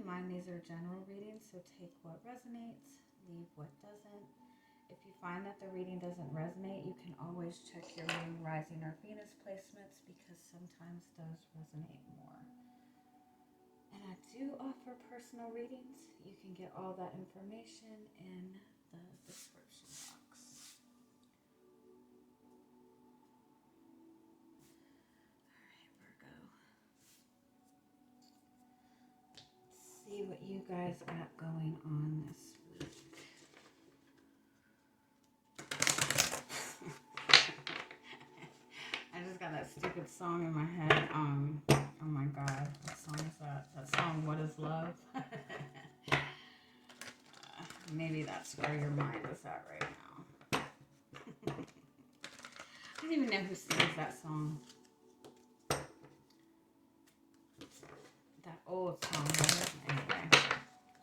mind, these are general readings, so take what resonates, leave what doesn't. If you find that the reading doesn't resonate, you can always check your moon, rising, or Venus placements because sometimes those resonate more. And I do offer personal readings. You can get all that information in the description box. Alright, Virgo. Let's see what you guys got going on this week. I just got that stupid song in my head. Oh my god, what song is that? That song, What is Love? Maybe that's where your mind is at right now. I don't even know who sings that song. That old song, right? Anyway.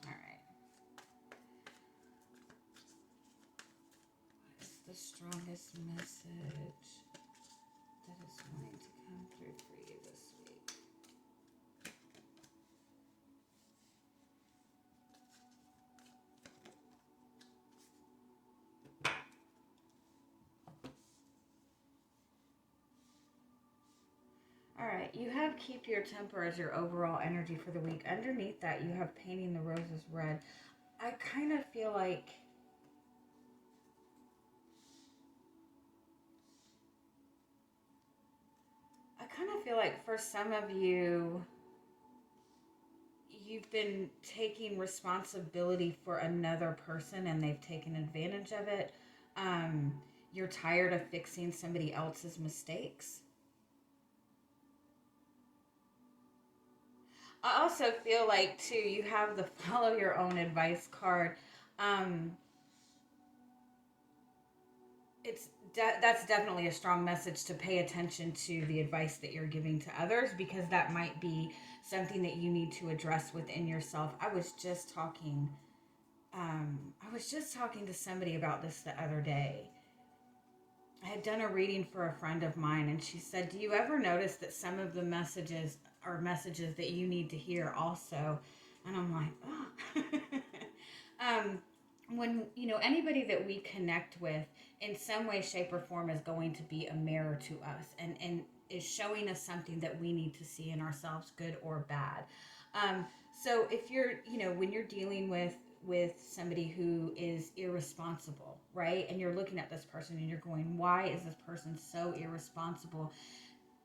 Alright. What is the strongest message that is going to come through for you this week? Alright, you have keep your temper as your overall energy for the week. Underneath that, you have painting the roses red. I kind of feel like for some of you, you've been taking responsibility for another person and they've taken advantage of it. You're tired of fixing somebody else's mistakes. I also feel like, too, you have the follow your own advice card. That's definitely a strong message to pay attention to the advice that you're giving to others, because that might be something that you need to address within yourself. I was just talking to somebody about this the other day. I had done a reading for a friend of mine, and she said, do you ever notice that some of the messages are messages that you need to hear also? And I'm like, oh. When, anybody that we connect with in some way, shape, or form is going to be a mirror to us and is showing us something that we need to see in ourselves, good or bad. So if you're, when you're dealing with somebody who is irresponsible, right? And you're looking at this person and you're going, why is this person so irresponsible?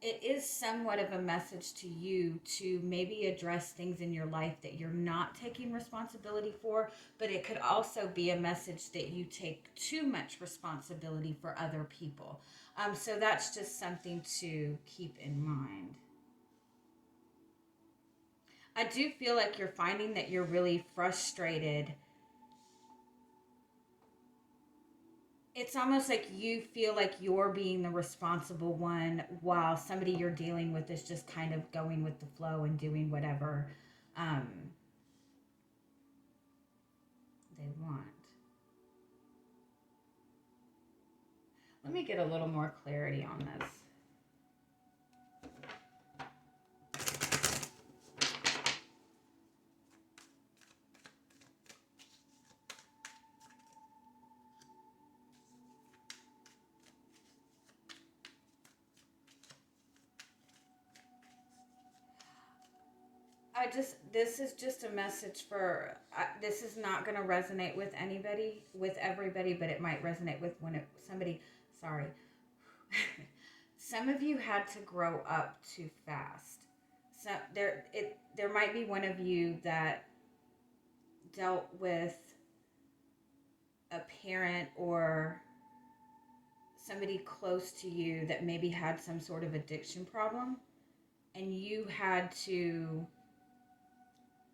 It is somewhat of a message to you to maybe address things in your life that you're not taking responsibility for, but it could also be a message that you take too much responsibility for other people. So that's just something to keep in mind. I do feel like you're finding that you're really frustrated. It's almost like you feel like you're being the responsible one while somebody you're dealing with is just kind of going with the flow and doing whatever they want. Let me get a little more clarity on this. This is just a message for, this is not going to resonate with everybody, but it might resonate with sorry. Some of you had to grow up too fast. So there might be one of you that dealt with a parent or somebody close to you that maybe had some sort of addiction problem, and you had to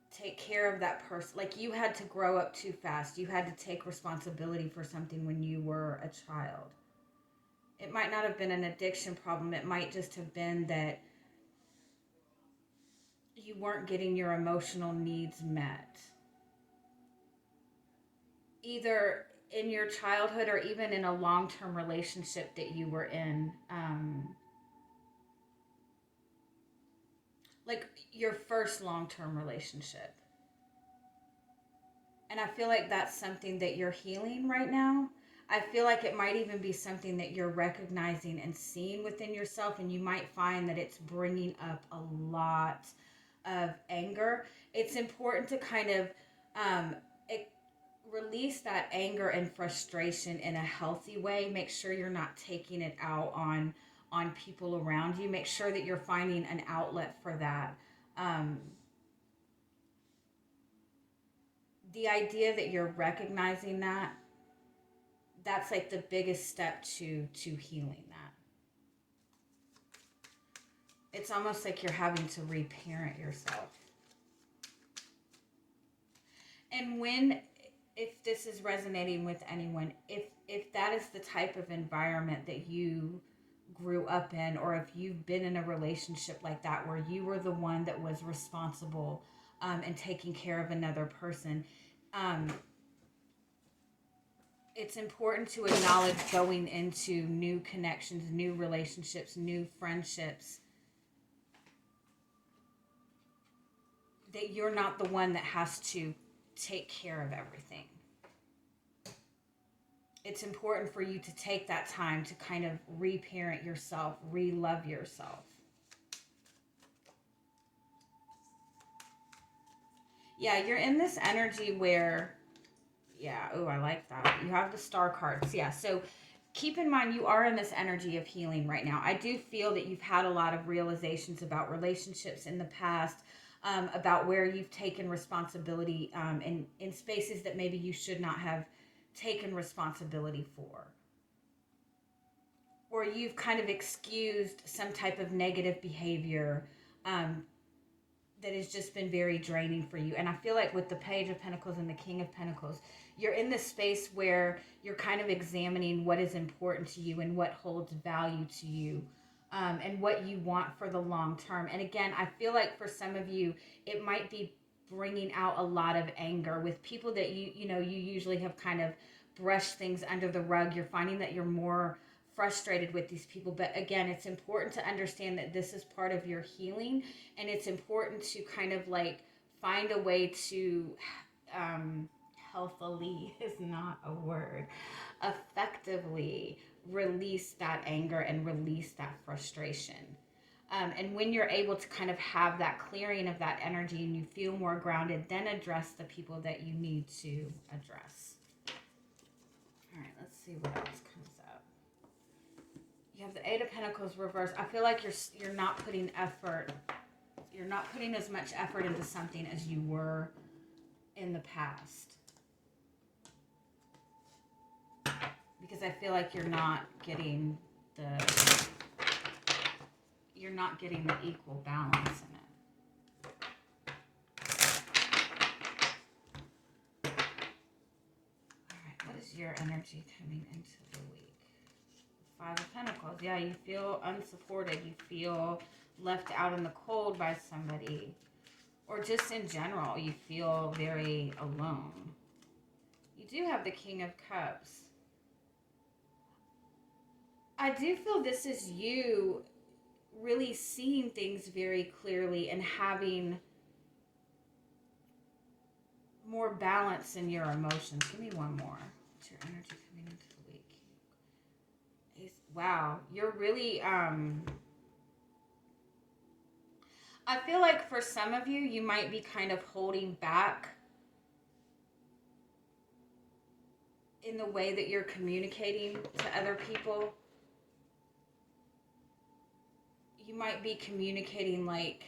take care of that person. Like, you had to grow up too fast. You had to take responsibility for something when you were a child. It might not have been an addiction problem. It might just have been that you weren't getting your emotional needs met. Either in your childhood or even in a long-term relationship that you were in. Like your first long-term relationship. And I feel like that's something that you're healing right now. I feel like it might even be something that you're recognizing and seeing within yourself, and you might find that it's bringing up a lot of anger. It's important to kind of um, it, release that anger and frustration in a healthy way. Make sure you're not taking it out on people around you. Make sure that you're finding an outlet for that. Um, the idea that you're recognizing that, that's like the biggest step to healing that. It's almost like you're having to reparent yourself. And when, if this is resonating with anyone, if that is the type of environment that you grew up in, or if you've been in a relationship like that where you were the one that was responsible and taking care of another person, um, it's important to acknowledge going into new connections, new relationships, new friendships, that you're not the one that has to take care of everything. It's important for you to take that time to kind of reparent yourself, re-love yourself. Yeah, you're in this energy where, yeah, oh, I like that. You have the star cards. Yeah, so keep in mind you are in this energy of healing right now. I do feel that you've had a lot of realizations about relationships in the past, about where you've taken responsibility in spaces that maybe you should not have taken responsibility for. Or you've kind of excused some type of negative behavior um, that has just been very draining for you. And I feel like with the Page of Pentacles and the King of Pentacles, you're in this space where you're kind of examining what is important to you and what holds value to you, and what you want for the long term. And again, I feel like for some of you, it might be bringing out a lot of anger with people that you usually have kind of brushed things under the rug. You're finding that you're more frustrated with these people. But again, it's important to understand that this is part of your healing, and it's important to kind of like find a way to healthily is not a word, effectively release that anger and release that frustration. And when you're able to kind of have that clearing of that energy and you feel more grounded, then address the people that you need to address. All right, let's see what else comes up. You have the Eight of Pentacles reversed. I feel like you're not putting effort. You're not putting as much effort into something as you were in the past. Because I feel like you're not getting the equal balance in it. All right, what is your energy coming into the week? Five of Pentacles. Yeah, you feel unsupported. You feel left out in the cold by somebody. Or just in general, you feel very alone. You do have the King of Cups. I do feel this is you really seeing things very clearly and having more balance in your emotions. Give me one more. What's your energy coming into the week? Wow, you're really I feel like for some of you, you might be kind of holding back in the way that you're communicating to other people. You might be communicating like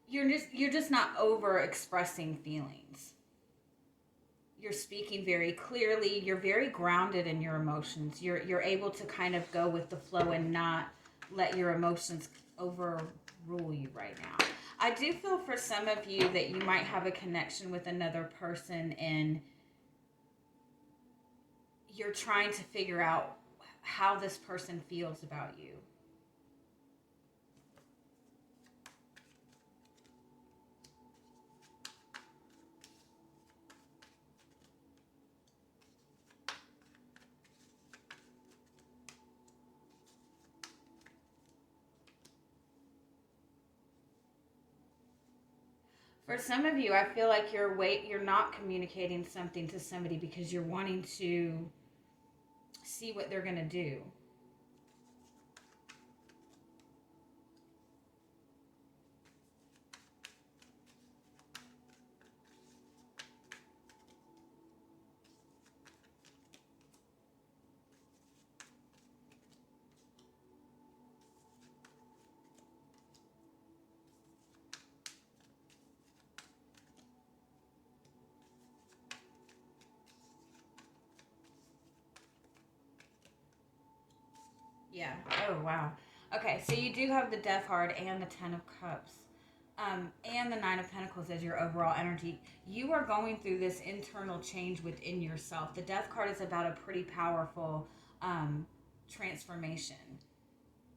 you're just not over expressing feelings. You're speaking very clearly. You're very grounded in your emotions. You're able to kind of go with the flow and not let your emotions overrule you right now. I do feel for some of you that you might have a connection with another person and you're trying to figure out how this person feels about you. For some of you, I feel like you're not communicating something to somebody because you're wanting to see what they're going to do. Yeah. Oh, wow. Okay, so you do have the Death card and the Ten of Cups. And the Nine of Pentacles as your overall energy. You are going through this internal change within yourself. The Death card is about a pretty powerful transformation.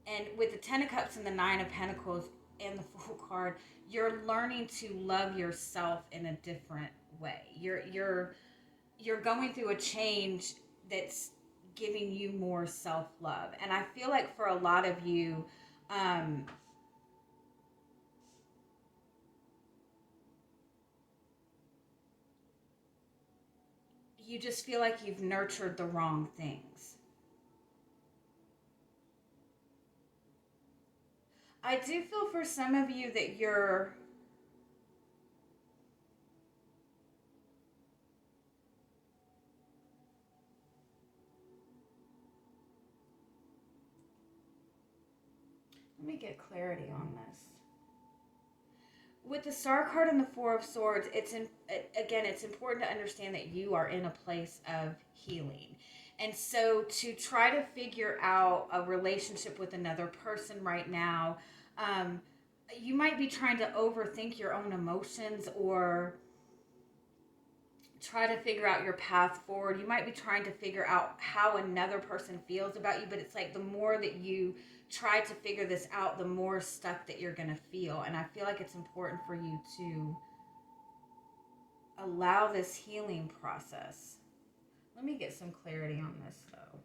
And with the Ten of Cups and the Nine of Pentacles and the Fool card, you're learning to love yourself in a different way. You're going through a change that's giving you more self-love. And I feel like for a lot of you, you just feel like you've nurtured the wrong things. I do feel for some of you that you're let me get clarity on this. With the Star card and the Four of Swords, it's important to understand that you are in a place of healing. And so to try to figure out a relationship with another person right now, you might be trying to overthink your own emotions or try to figure out your path forward. You might be trying to figure out how another person feels about you, but it's like the more that you try to figure this out, the more stuck that you're going to feel. And I feel like it's important for you to allow this healing process. Let me get some clarity on this, though.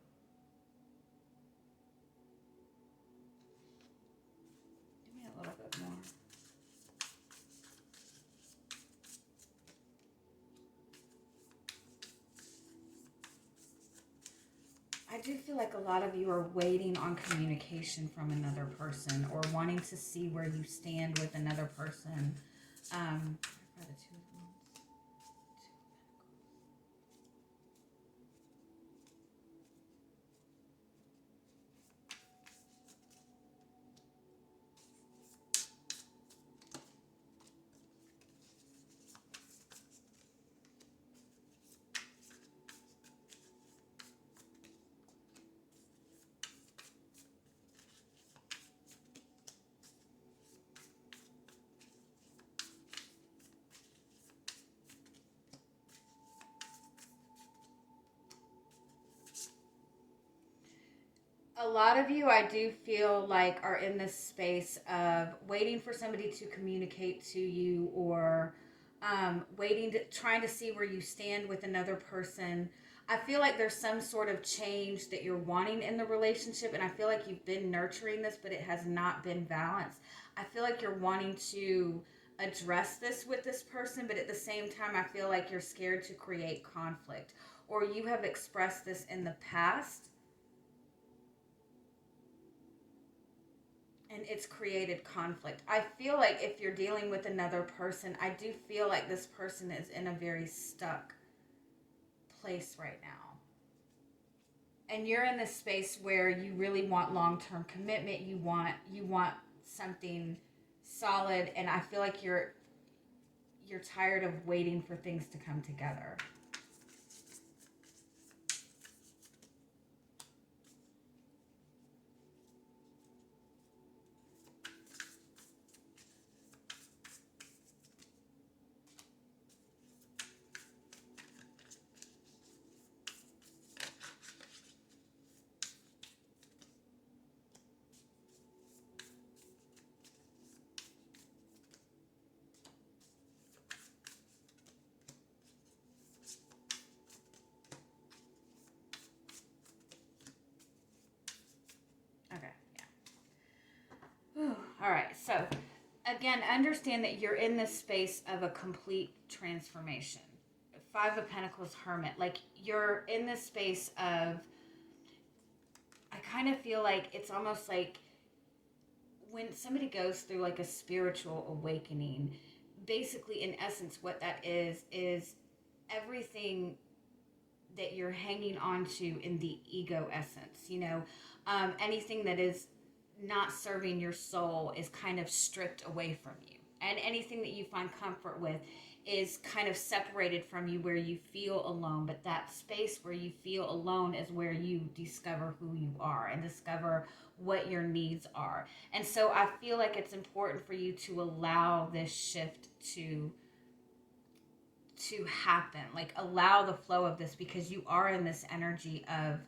Give me a little bit more. I do feel like a lot of you are waiting on communication from another person or wanting to see where you stand with another person. The Two of Wands. A lot of you, I do feel like, are in this space of waiting for somebody to communicate to you or trying to see where you stand with another person. I feel like there's some sort of change that you're wanting in the relationship, and I feel like you've been nurturing this, but it has not been balanced. I feel like you're wanting to address this with this person, but at the same time, I feel like you're scared to create conflict, or you have expressed this in the past and it's created conflict. I feel like if you're dealing with another person, I do feel like this person is in a very stuck place right now. And you're in this space where you really want long-term commitment. You want something solid, and I feel like you're tired of waiting for things to come together. Okay, yeah. All right, so again, understand that you're in this space of a complete transformation. Five of Pentacles, Hermit. Like, you're in this space of, I kind of feel like it's almost like when somebody goes through like a spiritual awakening, basically, in essence, what that is everything that you're hanging on to in the ego essence, anything that is not serving your soul is kind of stripped away from you. And anything that you find comfort with is kind of separated from you, where you feel alone. But that space where you feel alone is where you discover who you are and discover what your needs are. And so I feel like it's important for you to allow this shift to happen. Like, allow the flow of this, because you are in this energy of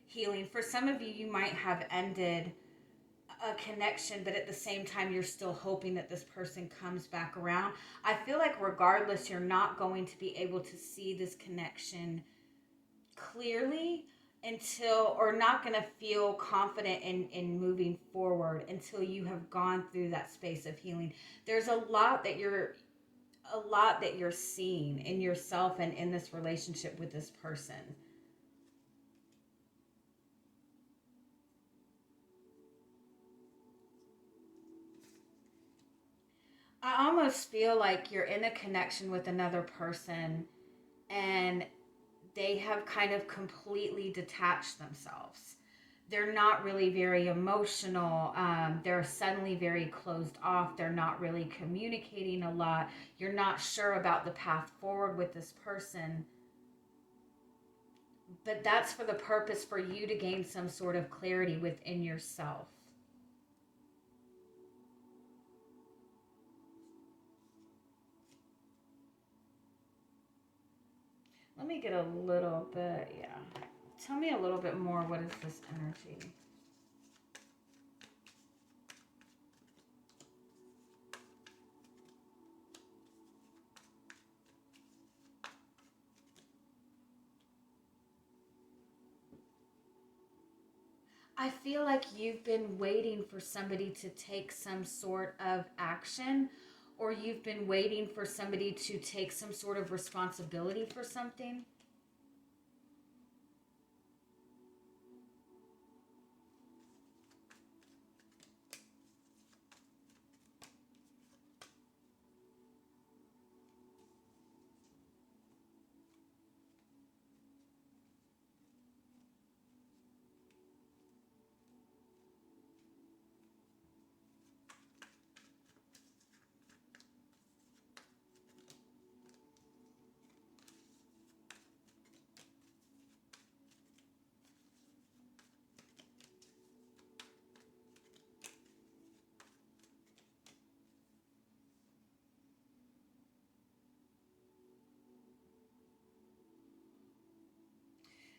healing. For some of you, you might have ended a connection, but at the same time, you're still hoping that this person comes back around. I feel like regardless, you're not going to be able to see this connection clearly until, or not going to feel confident in moving forward until you have gone through that space of healing. There's a lot that you're seeing in yourself and in this relationship with this person. I almost feel like you're in a connection with another person and they have kind of completely detached themselves. They're not really very emotional. They're suddenly very closed off. They're not really communicating a lot. You're not sure about the path forward with this person. But that's for the purpose for you to gain some sort of clarity within yourself. Let me get a little bit, yeah. Tell me a little bit more. What is this energy? I feel like you've been waiting for somebody to take some sort of action, or you've been waiting for somebody to take some sort of responsibility for something.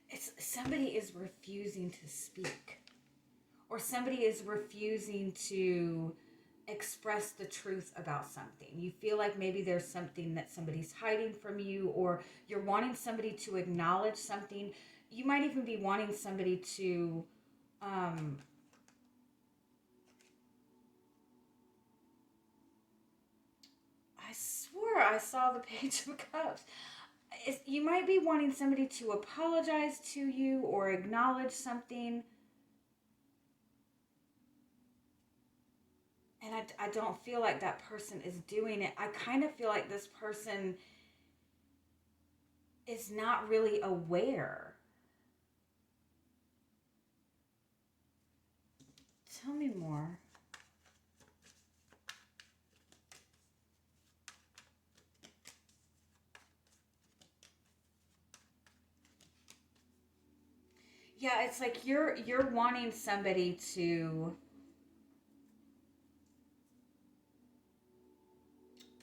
It's somebody is refusing to speak, or somebody is refusing to express the truth about something. You feel like maybe there's something that somebody's hiding from you, or you're wanting somebody to acknowledge something. You might even be wanting somebody to I swore I saw the Page of Cups. You might be wanting somebody to apologize to you or acknowledge something. And I don't feel like that person is doing it. I kind of feel like this person is not really aware. Tell me more. Yeah, it's like you're wanting somebody to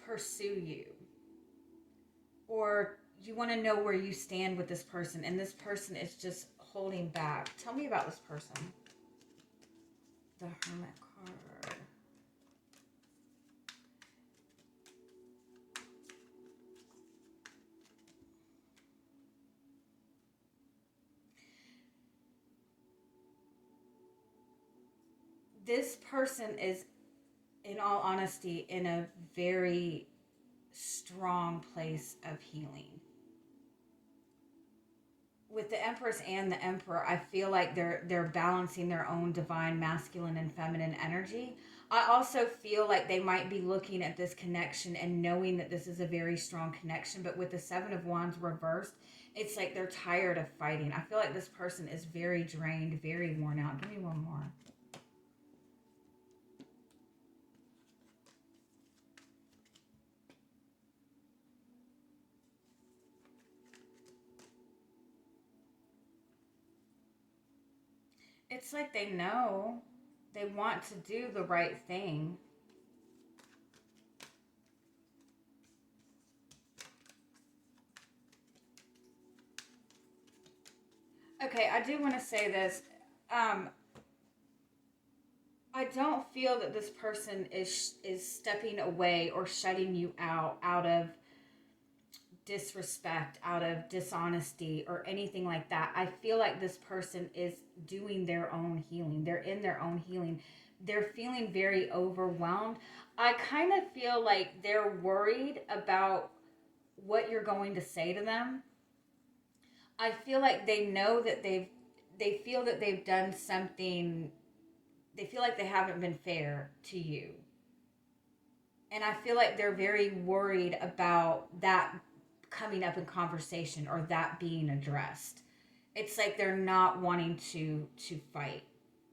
pursue you, or you want to know where you stand with this person, and this person is just holding back. Tell me about this person. The Hermit card. This person is in all honesty, in a very strong place of healing. With the Empress and the Emperor, I feel like they're balancing their own divine masculine and feminine energy. I also feel like they might be looking at this connection and knowing that this is a very strong connection, but with the Seven of Wands reversed, it's like they're tired of fighting. I feel like this person is very drained, very worn out. Give me one more. It's like they know they want to do the right thing. Okay, I do want to say this. Um, I don't feel that this person is stepping away or shutting you out of disrespect, out of dishonesty, or anything like that. I feel like this person is doing their own healing. They're in their own healing. They're feeling very overwhelmed. I kind of feel like they're worried about what you're going to say to them. I feel like they know that they feel that they've done something. They feel like they haven't been fair to you. And I feel like they're very worried about that coming up in conversation or that being addressed. It's like they're not wanting to fight.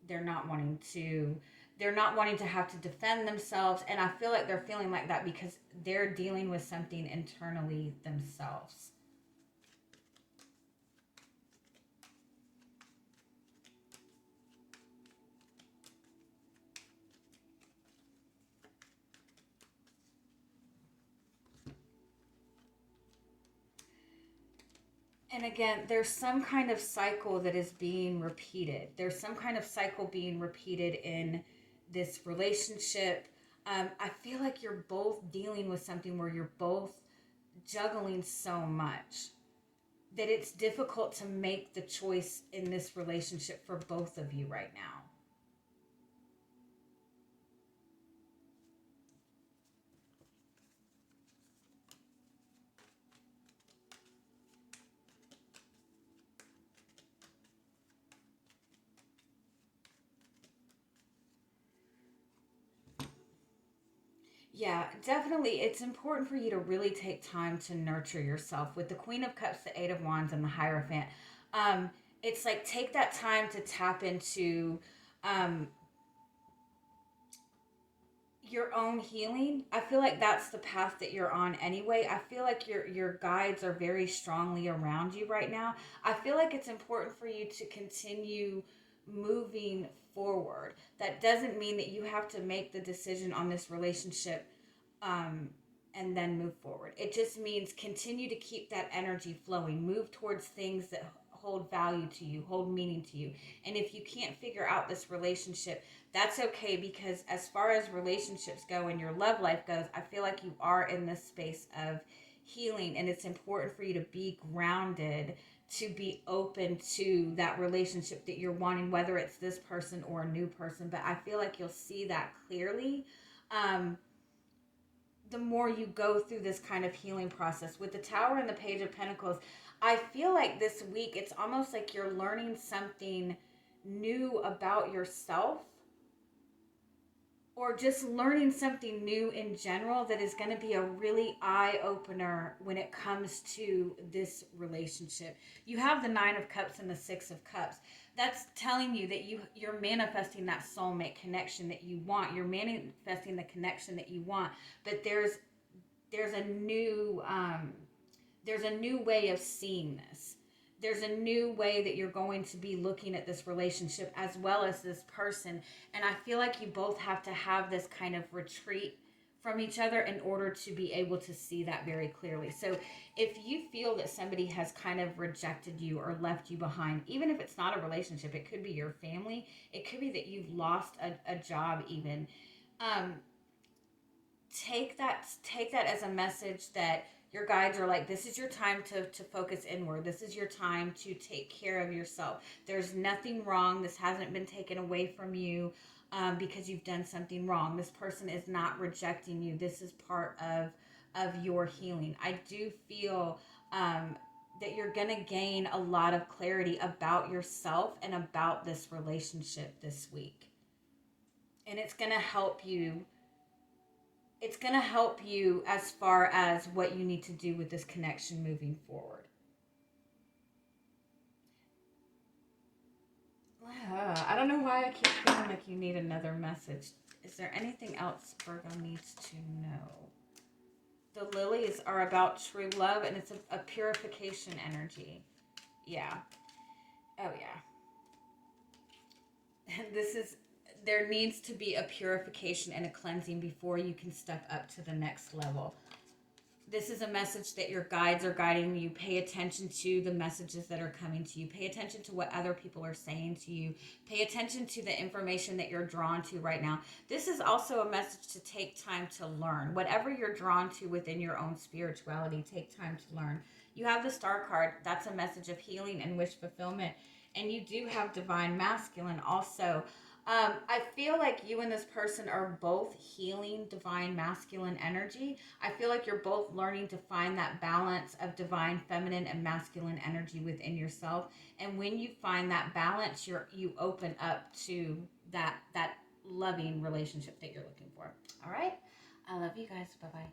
They're not wanting to they're not wanting to have to defend themselves, and I feel like they're feeling like that because they're dealing with something internally themselves. And again, there's some kind of cycle that is being repeated. There's some kind of cycle being repeated in this relationship. I feel like you're both dealing with something where you're both juggling so much that it's difficult to make the choice in this relationship for both of you right now. Yeah, definitely. It's important for you to really take time to nurture yourself. With the Queen of Cups, the Eight of Wands, and the Hierophant, um, it's like take that time to tap into um, your own healing. I feel like that's the path that you're on anyway. I feel like your guides are very strongly around you right now. I feel like it's important for you to continue moving forward. That doesn't mean that you have to make the decision on this relationship um, and then move forward. It just means continue to keep that energy flowing. Move towards things that hold value to you, hold meaning to you. And if you can't figure out this relationship, that's okay, because as far as relationships go and your love life goes, I feel like you are in this space of healing, and it's important for you to be grounded, to be open to that relationship that you're wanting, whether it's this person or a new person. But I feel like you'll see that clearly um, the more you go through this kind of healing process. With the Tower and the Page of Pentacles, I feel like this week it's almost like you're learning something new about yourself, or just learning something new in general that is going to be a really eye opener when it comes to this relationship. You have the Nine of Cups and the Six of Cups. That's telling you that you're manifesting that soulmate connection that you want. You're manifesting the connection that you want, but there's a new there's a new way of seeing this. There's a new way that you're going to be looking at this relationship as well as this person. And I feel like you both have to have this kind of retreat from each other in order to be able to see that very clearly. So if you feel that somebody has kind of rejected you or left you behind, even if it's not a relationship, it could be your family, it could be that you've lost a job even. Um, take that as a message that your guides are like, this is your time to focus inward. This is your time to take care of yourself. There's nothing wrong. This hasn't been taken away from you. because you've done something wrong. This person is not rejecting you. This is part of your healing. I do feel that you're going to gain a lot of clarity about yourself and about this relationship this week. And it's going to help you. It's going to help you as far as what you need to do with this connection moving forward. I don't know why I keep feeling like you need another message. Is there anything else Virgo needs to know? The lilies are about true love, and it's a purification energy. Yeah. Oh, yeah. There needs to be a purification and a cleansing before you can step up to the next level. This is a message that your guides are guiding you. Pay attention to the messages that are coming to you. Pay attention to what other people are saying to you. Pay attention to the information that you're drawn to right now. This is also a message to take time to learn. Whatever you're drawn to within your own spirituality, take time to learn. You have the Star card. That's a message of healing and wish fulfillment. And you do have Divine Masculine also. I feel like you and this person are both healing Divine Masculine energy. I feel like you're both learning to find that balance of Divine Feminine and Masculine energy within yourself. And when you find that balance, you open up to that loving relationship that you're looking for. All right? I love you guys. Bye-bye.